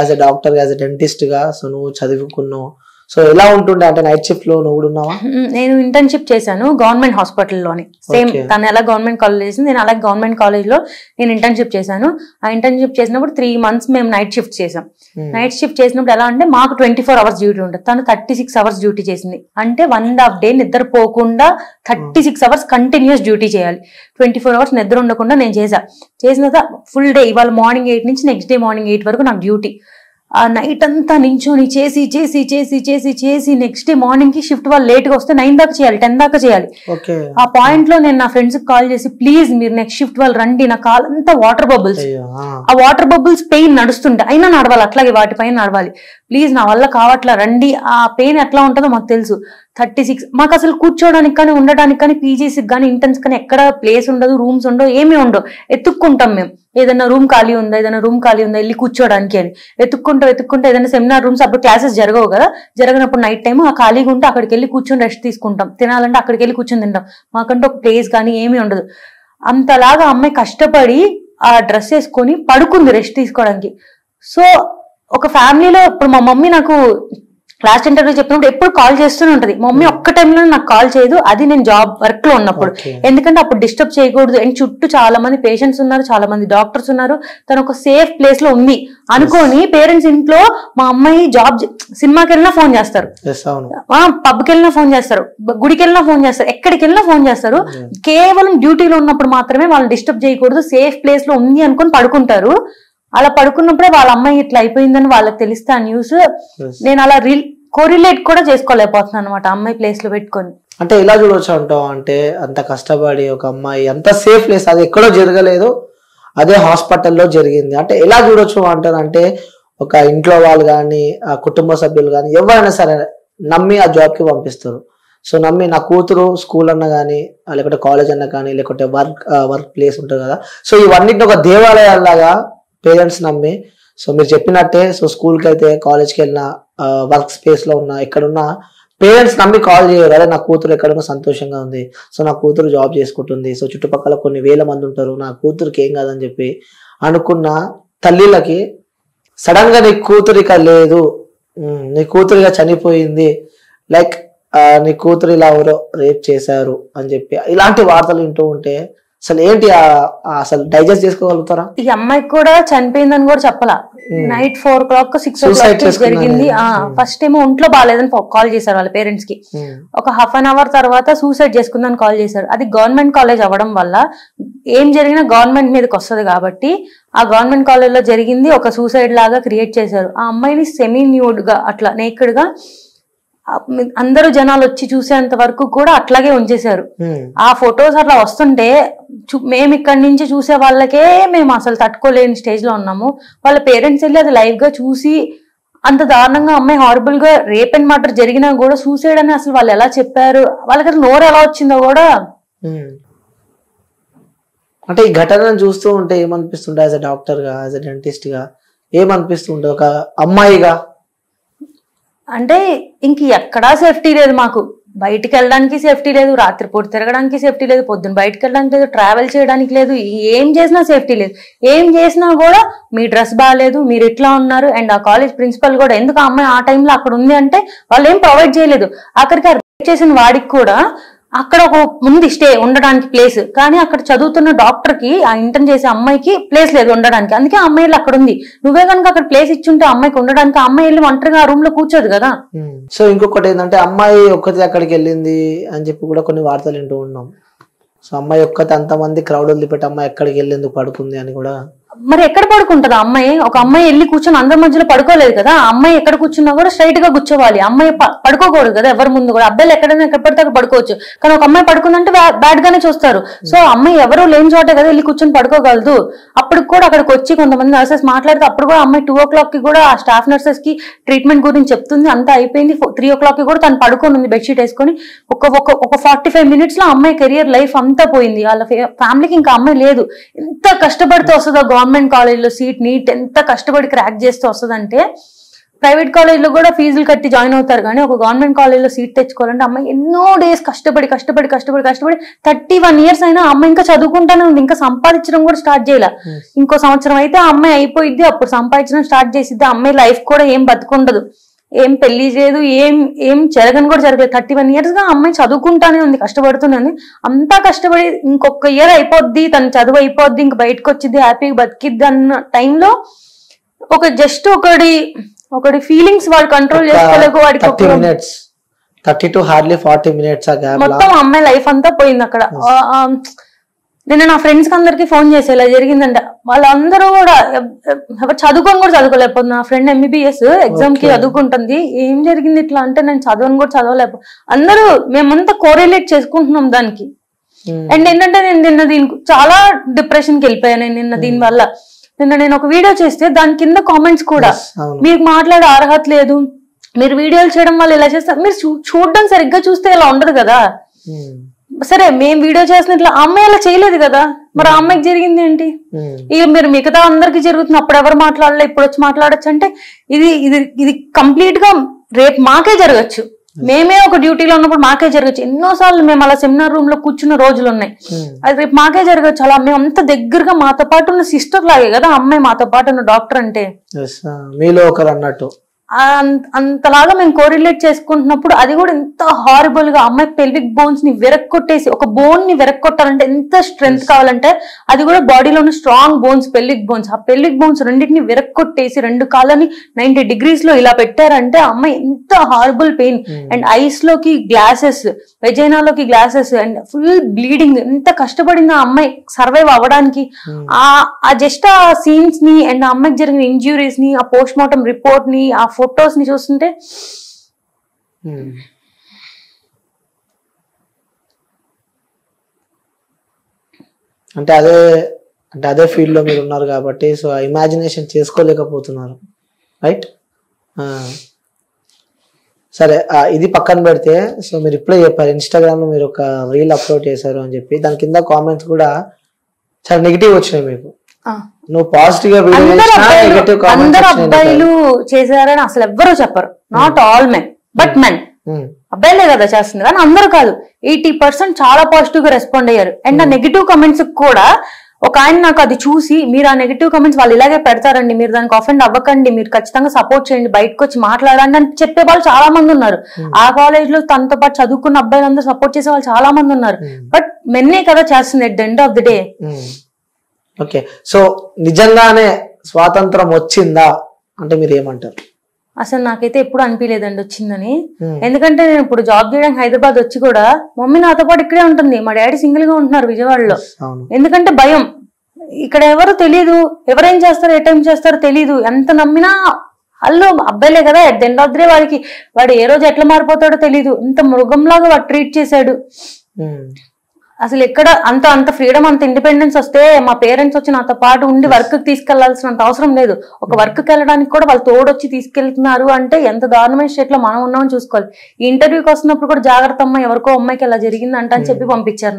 As a doctor, as a dentist గా so నువ్వు చదువుకున్నావు, సో ఎలా ఉంటుండే అంటే నైట్ షిఫ్ట్ లో నువ్వు ఉన్నావా? నేను ఇంటర్న్షిప్ చేశాను గవర్నమెంట్ హాస్పిటల్లోని. సేమ్ తను ఎలా గవర్నమెంట్ కాలేజ్ చేసింది, నేను అలాగే గవర్నమెంట్ కాలేజ్ లో నేను ఇంటర్న్షిప్ చేశాను. ఆ ఇంటర్న్షిప్ చేసినప్పుడు 3 months మేము నైట్ షిఫ్ట్ చేసాం. నైట్ షిఫ్ట్ చేసినప్పుడు ఎలా అంటే మాకు 24 hours డ్యూటీ ఉంటుంది, తను 36 hours డ్యూటీ చేసింది. అంటే 1.5 day నిద్రపోకుండా 36 hours కంటిన్యూస్ డ్యూటీ చేయాలి. 24 hours నిద్ర ఉండకుండా నేను చేసిన తర్వాత ఫుల్ డే, ఇవాళ మార్నింగ్ 8 నుంచి నెక్స్ట్ డే మార్నింగ్ 8 వరకు నాకు డ్యూటీ. ఆ నైట్ అంతా నించొని చేసి నెక్స్ట్ డే మార్నింగ్ కి షిఫ్ట్ వాళ్ళు లేట్ గా వస్తే 9 దాకా చేయాలి, 10 దాకా చేయాలి. ఆ పాయింట్ లో నేను నా ఫ్రెండ్స్ కి కాల్ చేసి, ప్లీజ్ మీరు నెక్స్ట్ షిఫ్ట్ వాళ్ళు రండి, నా కాలంతా వాటర్ బబుల్స్, ఆ వాటర్ బబుల్స్ పెయిన్ నడుస్తుంటే అయినా నడవాలి, అట్లాగే వాటిపైన నడవాలి, ప్లీజ్ నా వల్ల కావట్లా రండి. ఆ పెయిన్ ఎట్లా ఉంటుందో మాకు తెలుసు. 36 మాకు అసలు కూర్చోడానికి కానీ ఉండడానికి కానీ పీజీసీకి కానీ ఇంటర్న్స్ కానీ ఎక్కడ ప్లేస్ ఉండదు, రూమ్స్ ఉండవు, ఏమీ ఉండవు. ఎత్తుక్కుంటాం మేము, ఏదైనా రూమ్ ఖాళీ ఉందా వెళ్ళి కూర్చోడానికి అని వెతుక్కుంటూ ఏదైనా సెమినార్ రూమ్స్, అప్పుడు క్లాసెస్ జరగవు కదా, జరగనప్పుడు నైట్ టైం ఆ ఖాళీగా ఉంటే అక్కడికి వెళ్ళి కూర్చొని రెస్ట్ తీసుకుంటాం, తినాలంటే అక్కడికి వెళ్ళి కూర్చొని తింటాం. మాకంటే ఒక ప్లేస్ కానీ ఏమీ ఉండదు. అంతలాగా అమ్మాయి కష్టపడి ఆ డ్రెస్ వేసుకొని పడుకుంది రెస్ట్ తీసుకోవడానికి. సో ఒక ఫ్యామిలీలో ఇప్పుడు మా మమ్మీ నాకు లాస్ట్ ఇంటర్వ్యూ చెప్పినప్పుడు ఎప్పుడు కాల్ చేస్తూనే ఉంటది. మా మమ్మీ ఒక్క టైంలో నాకు కాల్ చేయదు, అది నేను జాబ్ వర్క్ లో ఉన్నప్పుడు. ఎందుకంటే అప్పుడు డిస్టర్బ్ చేయకూడదు, అండ్ చుట్టూ చాలా మంది పేషెంట్స్ ఉన్నారు, చాలా మంది డాక్టర్స్ ఉన్నారు, తను ఒక సేఫ్ ప్లేస్ లో ఉంది అనుకోని పేరెంట్స్ ఇంట్లో మా అమ్మాయి జాబ్ సినిమాకి వెళ్ళినా ఫోన్ చేస్తారు, పబ్కి వెళ్ళినా ఫోన్ చేస్తారు, గుడికి వెళ్ళినా ఫోన్ చేస్తారు, ఎక్కడికి వెళ్ళినా ఫోన్ చేస్తారు. కేవలం డ్యూటీలో ఉన్నప్పుడు మాత్రమే వాళ్ళని డిస్టర్బ్ చేయకూడదు, సేఫ్ ప్లేస్ లో ఉంది అనుకొని పడుకుంటారు. అలా పడుకున్నప్పుడే వాళ్ళ అమ్మాయి ఇట్లా అయిపోయిందని వాళ్ళకి తెలిస్తే ఆ న్యూస్, నేను అలా కోరిలేట్ కూడా చేసుకోలేకపోతున్నాను అనమాట అమ్మాయి ప్లేస్ లో పెట్టుకొని. అంటే ఇలా చూడవచ్చు అంటావు, అంటే అంత కష్టపడి ఒక అమ్మాయి అంత సేఫ్ ప్లేస్, అది ఎక్కడో జరగలేదు, అదే హాస్పిటల్లో జరిగింది. అంటే ఎలా చూడొచ్చు అంటారంటే ఒక ఇంట్లో వాళ్ళు కానీ ఆ కుటుంబ సభ్యులు కానీ ఎవరైనా సరే నమ్మి ఆ జాబ్ కి పంపిస్తారు. సో నమ్మి నా కూతురు స్కూల్ అన్నా కానీ లేకపోతే కాలేజ్ అన్నా కానీ లేకపోతే వర్క్ ప్లేస్ ఉంటుంది కదా, సో ఇవన్నిటిని ఒక దేవాలయాల్లాగా పేరెంట్స్ నమ్మి, సో మీరు చెప్పినట్టే, సో స్కూల్కి అయితే కాలేజ్కి వెళ్ళినా వర్క్ స్పేస్ లో ఉన్నా ఎక్కడున్నా పేరెంట్స్ నమ్మి కాల్ చేయరు, అదే నా కూతురు ఎక్కడున్నా సంతోషంగా ఉంది, సో నా కూతురు జాబ్ చేసుకుంటుంది, సో చుట్టుపక్కల కొన్ని వేల మంది ఉంటారు, నా కూతురికి ఏం కాదని చెప్పి అనుకున్న తల్లిలకి సడన్ గా నీ కూతురిక లేదు, నీ కూతురిగా చనిపోయింది, లైక్ నీ కూతురు ఇలా ఎవరో రేప్ చేశారు అని చెప్పి ఇలాంటి వార్తలు వింటూ ఉంటే అసలు ఏంటి అసలు డైజెస్ట్ చేసుకోగలుగుతారా? ఈ అమ్మాయికి కూడా చనిపోయిందని కూడా చెప్పాలా. నైట్ 4 o'clock 6 o'clock జరిగింది. ఫస్ట్ ఏమో ఒంట్లో బాగాలేదని కాల్ చేశారు వాళ్ళ పేరెంట్స్ కి. ఒక ½ an hour తర్వాత సూసైడ్ చేసుకుందని కాల్ చేశారు. అది గవర్నమెంట్ కాలేజ్ అవ్వడం వల్ల ఏం జరిగినా గవర్నమెంట్ మీదకి వస్తుంది కాబట్టి ఆ గవర్నమెంట్ కాలేజ్ లో జరిగింది ఒక సూసైడ్ లాగా క్రియేట్ చేశారు. ఆ అమ్మాయిని సెమీ న్యూడ్ గా అట్లా నేకెడ్ గా అందరూ జనాలు వచ్చి చూసేంత వరకు కూడా అట్లాగే ఉంచేశారు. ఆ ఫొటోస్ అట్లా వస్తుంటే మేము ఇక్కడి నుంచి చూసే వాళ్ళకే మేము అసలు తట్టుకోలేని స్టేజ్ లో ఉన్నాము. వాళ్ళ పేరెంట్స్ వెళ్ళి అది లైవ్ గా చూసి అంత దారుణంగా అమ్మాయి హారబుల్ గా రేప్ అండ్ మర్డర్ జరిగినా కూడా సూసైడ్ అని అసలు వాళ్ళు ఎలా చెప్పారు, వాళ్ళకి అసలు నోరు ఎలా వచ్చిందో కూడా. అంటే ఈ ఘటనను చూస్తూ ఉంటే ఏమనిపిస్తుండే, యాజ్ ఎ డాక్టర్ గా, యాజ్ ఎ డెంటిస్ట్ గా ఏమనిపిస్తుండే ఒక అమ్మాయిగా? అంటే ఇంక ఎక్కడా సేఫ్టీ లేదు మాకు. బయటికి వెళ్ళడానికి సేఫ్టీ లేదు, రాత్రిపూట తిరగడానికి సేఫ్టీ లేదు, పొద్దున్న బయటకు వెళ్ళడానికి లేదు, ట్రావెల్ చేయడానికి లేదు, ఏం చేసినా సేఫ్టీ లేదు. ఏం చేసినా కూడా మీ డ్రెస్ బాగాలేదు, మీరు ఇట్లా ఉన్నారు. అండ్ ఆ కాలేజ్ ప్రిన్సిపల్ కూడా ఎందుకు ఆ అమ్మాయి ఆ టైంలో అక్కడ ఉంది అంటే వాళ్ళు ఏం ప్రొవైడ్ చేయలేదు. అక్కడికి రేప్ చేసిన వాడికి కూడా అక్కడ ఒక ముందు స్టే ఉండడానికి ప్లేస్, కానీ అక్కడ చదువుతున్న డాక్టర్ కి ఆ ఇంటర్న్ చేసే అమ్మాయికి ప్లేస్ లేదు ఉండడానికి. అందుకే ఆ అమ్మాయిలు అక్కడ ఉంది. నువ్వే కనుక అక్కడ ప్లేస్ ఇచ్చుంటే అమ్మాయికి ఉండడానికి, ఆ అమ్మాయి వెళ్ళి ఒంటరిగా ఆ రూమ్ లో కూర్చోదు కదా. సో ఇంకొకటి ఏంటంటే అమ్మాయి ఒక్కతే అక్కడికి వెళ్ళింది అని చెప్పి కూడా కొన్ని వార్తలు వింటూ ఉన్నాం. సో అమ్మాయి ఒక్కతే అంతమంది క్రౌడ్ వదిలిపెట్టి అమ్మాయి ఎక్కడికి వెళ్ళేందుకు పడుకుంది అని కూడా. మరి ఎక్కడ పడుకుంటది అమ్మాయి? ఒక అమ్మాయి వెళ్ళి కూర్చొని అందరి మధ్యలో పడుకోలేదు కదా. అమ్మాయి ఎక్కడ కూర్చున్నా కూడా స్ట్రైట్ గా కూర్చోవాలి. అమ్మాయి పడుకోకూడదు కదా ఎవరి ముందు కూడా. అబ్బాయిలు ఎక్కడైనా ఎక్కడ పడితే అక్కడ పడుకోవచ్చు, కానీ ఒక అమ్మాయి పడుకుందంటే బ్యాడ్ గానే చూస్తారు. సో అమ్మాయి ఎవరు లేని చోటే కదా వెళ్ళి కూర్చొని పడుకోగలదు. అప్పుడు కూడా అక్కడికి వచ్చి కొంతమంది నర్సెస్ మాట్లాడితే అప్పుడు కూడా అమ్మాయి 2 o'clock కి కూడా ఆ స్టాఫ్ నర్సెస్ కి ట్రీట్మెంట్ గురించి చెప్తుంది. అంతా అయిపోయింది. 3 o'clock కి కూడా తను పడుకొని ఉంది బెడ్షీట్ వేసుకొని. ఒక 45 minutes లో అమ్మాయి కెరియర్ లైఫ్ అంతా పోయింది. వాళ్ళ ఫ్యామిలీకి ఇంకా అమ్మాయి లేదు. ఎంత కష్టపడితే వస్తుందో గవర్నమెంట్ కాలేజ్ లో సీట్, నీట్ ఎంత కష్టపడి క్రాక్ చేస్తూ వస్తుందంటే ప్రైవేట్ కాలేజ్ లో కూడా ఫీజులు కట్టి జాయిన్ అవుతారు, కానీ ఒక గవర్నమెంట్ కాలేజ్ లో సీట్ తెచ్చుకోవాలంటే అమ్మాయి ఎన్నో డేస్ కష్టపడి 31 years అయినా అమ్మాయి ఇంకా చదువుకుంటానే ఉంది, ఇంకా సంపాదించడం కూడా స్టార్ట్ చేయాల. ఇంకో సంవత్సరం అయితే ఆ అమ్మాయి అయిపోయిద్ది, అప్పుడు సంపాదించడం స్టార్ట్ చేసిద్ది. అమ్మాయి లైఫ్ కూడా ఏం బతుకుండదు, ఏం పెళ్లి చేయదు, ఏం జరగని కూడా జరగలేదు. 31 years గా అమ్మాయి చదువుకుంటానే ఉంది, కష్టపడుతూనే ఉంది. అంతా కష్టపడి ఇంకొక ఇయర్ అయిపోద్ది, తన చదువు అయిపోద్ది, ఇంక బయటకు వచ్చిద్ది, హ్యాపీగా బతికిద్ది అన్న టైంలో ఒక జస్ట్ ఒకటి ఫీలింగ్స్ వాడు కంట్రోల్ చేసుకోలేక వాడికి 30 to hardly 40 minutes మొత్తం అమ్మాయి లైఫ్ అంతా పోయింది అక్కడ. నేను నా ఫ్రెండ్స్ కి అందరికి ఫోన్ చేసి ఇలా జరిగిందంట. వాళ్ళందరూ కూడా ఎవరు చదువుకొని కూడా చదువుకోలేకపోతుంది. నా ఫ్రెండ్ MBBS ఎగ్జామ్ కి చదువుకుంటుంది. ఏం జరిగింది ఇట్లా అంటే, నేను చదవని కూడా చదవలేకపో. అందరూ మేమంతా కోరిలేట్ చేసుకుంటున్నాం దానికి. అండ్ ఏంటంటే నేను నిన్న దీనికి చాలా డిప్రెషన్ కి వెళ్ళిపోయాను. నిన్న దీని వల్ల నేను ఒక వీడియో చేస్తే దాని కింద కామెంట్స్ కూడా, మీకు మాట్లాడే అర్హత లేదు, మీరు వీడియోలు చేయడం వల్ల ఇలా చేస్తారు, మీరు చూడడం సరిగ్గా చూస్తే ఇలా ఉండదు కదా. సరే మేము వీడియో చేసిన ఇట్లా అమ్మాయి అలా చేయలేదు కదా, మరి ఆ అమ్మాయికి జరిగింది ఏంటి? ఇక మీరు మిగతా అందరికి జరుగుతుంది, అప్పుడు ఎవరు మాట్లాడలే ఇప్పుడు వచ్చి మాట్లాడచ్చు అంటే ఇది కంప్లీట్ గా రేపు మాకే జరగచ్చు. మేమే ఒక డ్యూటీలో ఉన్నప్పుడు మాకే జరగచ్చు. ఎన్నోసార్లు మేము అలా సెమినార్ రూమ్ లో కూర్చున్న రోజులు ఉన్నాయి. అది రేపు మాకే జరగచ్చు. అలా మేము అంత దగ్గరగా మాతో పాటు ఉన్న సిస్టర్ లాగే కదా అమ్మాయి, మాతో పాటు ఉన్న డాక్టర్ అంటే మీలో ఒకరు అన్నట్టు. అంతలాగా మేము కోరిలేట్ చేసుకుంటున్నప్పుడు అది కూడా ఎంత హారిబుల్ గా, అమ్మాయి పెల్విక్ బోన్స్ ని వెరక్కొట్టేసి, ఒక బోన్ ని వెరక్కొట్టాలంటే ఎంత స్ట్రెంగ్త్ కావాలంటే అది కూడా బాడీలో ఉన్న స్ట్రాంగ్ బోన్స్, పెల్విక్ బోన్స్, ఆ పెల్విక్ బోన్స్ రెండింటిని వెరక్కొట్టేసి 2 కాళ్ళని 90 degrees లో ఇలా పెట్టారంటే అమ్మాయి ఎంత హారిబుల్ పెయిన్. అండ్ ఐస్ లోకి గ్లాసెస్, వెజైనాలోకి గ్లాసెస్, అండ్ ఫుల్ బ్లీడింగ్. ఎంత కష్టపడింది ఆ అమ్మాయి సర్వైవ్ అవ్వడానికి. ఆ జస్ట్ ఆ సీన్స్ ని అండ్ ఆ అమ్మాయికి జరిగిన ఇంజ్యూరీస్ ని, ఆ పోస్ట్ మార్టం రిపోర్ట్ ని, ఆ ఫొటోస్ ని చూస్తుంటే అంటే అదే ఫీల్డ్ లో మీరు ఉన్నారు కాబట్టి సో ఇమాజినేషన్ చేసుకోలేకపోతున్నారు, రైట్? సరే, ఇది పక్కన పెడితే, సో మీరు ఇప్పుడే చెప్పారు ఇన్స్టాగ్రామ్ లో మీరు ఒక రీల్ అప్లోడ్ చేశారు అని చెప్పి, దాని కింద కామెంట్స్ కూడా చాలా నెగిటివ్ వచ్చినాయి మీకు. నువ్వు పాజిటివ్ గా అందరు అబ్బాయిలు చేశారని అసలు ఎవ్వరూ చెప్పరు. Not all men, but men. అబ్బాయిలే కదా చేస్తుంది, కానీ అందరూ కాదు. 80% చాలా పాజిటివ్ గా రెస్పాండ్ అయ్యారు. అండ్ ఆ నెగిటివ్ కమెంట్స్ కూడా ఒక ఆయన నాకు అది చూసి, మీరు ఆ నెగిటివ్ కమెంట్స్ వాళ్ళు ఇలాగే పెడతారండి, మీరు దానికి అఫెండ్ అవ్వకండి, మీరు ఖచ్చితంగా సపోర్ట్ చేయండి, బయటకు వచ్చి మాట్లాడండి అని చెప్పే వాళ్ళు చాలా మంది ఉన్నారు. ఆ కాలేజ్ లో తనతో పాటు చదువుకున్న అబ్బాయిలందరూ సపోర్ట్ చేసే వాళ్ళు చాలా మంది ఉన్నారు. బట్ మెన్నే కదా చేస్తుంది at the end of the day. Okay, so నిజంగానే స్వాతంత్రం వచ్చిందా అంటే మీరు ఏమంటారు? అసలు నాకైతే ఎప్పుడు అనిపించలేదండి వచ్చిందని. ఎందుకంటే నేను ఇప్పుడు జాబ్ చేయడానికి హైదరాబాద్ వచ్చి కూడా మమ్మీ నాతో పాటు ఇక్కడే ఉంటుంది, మా డాడీ సింగిల్ గా ఉంటున్నారు విజయవాడలో. ఎందుకంటే భయం, ఇక్కడ ఎవరు తెలియదు, ఎవరేం చేస్తారో ఏ టైం చేస్తారో తెలియదు. ఎంత నమ్మినా వాళ్ళు అబ్బాయిలే కదా, at the end of the day వాడు ఏ రోజు ఎట్లా మారిపోతాడో తెలియదు. ఇంత మృగంలాగా వాడు ట్రీట్ చేశాడు. అసలు ఎక్కడ అంత ఫ్రీడమ్, అంత ఇండిపెండెన్స్ వస్తే మా పేరెంట్స్ వచ్చి నాతో పాటు ఉండి వర్క్ తీసుకెళ్లాల్సినంత అవసరం లేదు. ఒక వర్క్ వెళ్ళడానికి కూడా వాళ్ళు తోడొచ్చి తీసుకెళ్తున్నారు అంటే ఎంత దారుణమైన స్టేట్ లో మనం ఉన్నామని చూసుకోవాలి. ఈ ఇంటర్వ్యూకి వస్తున్నప్పుడు కూడా జాగ్రత్త అమ్మ, ఎవరికో అమ్మాయికి ఎలా జరిగిందంట అని చెప్పి పంపించారు.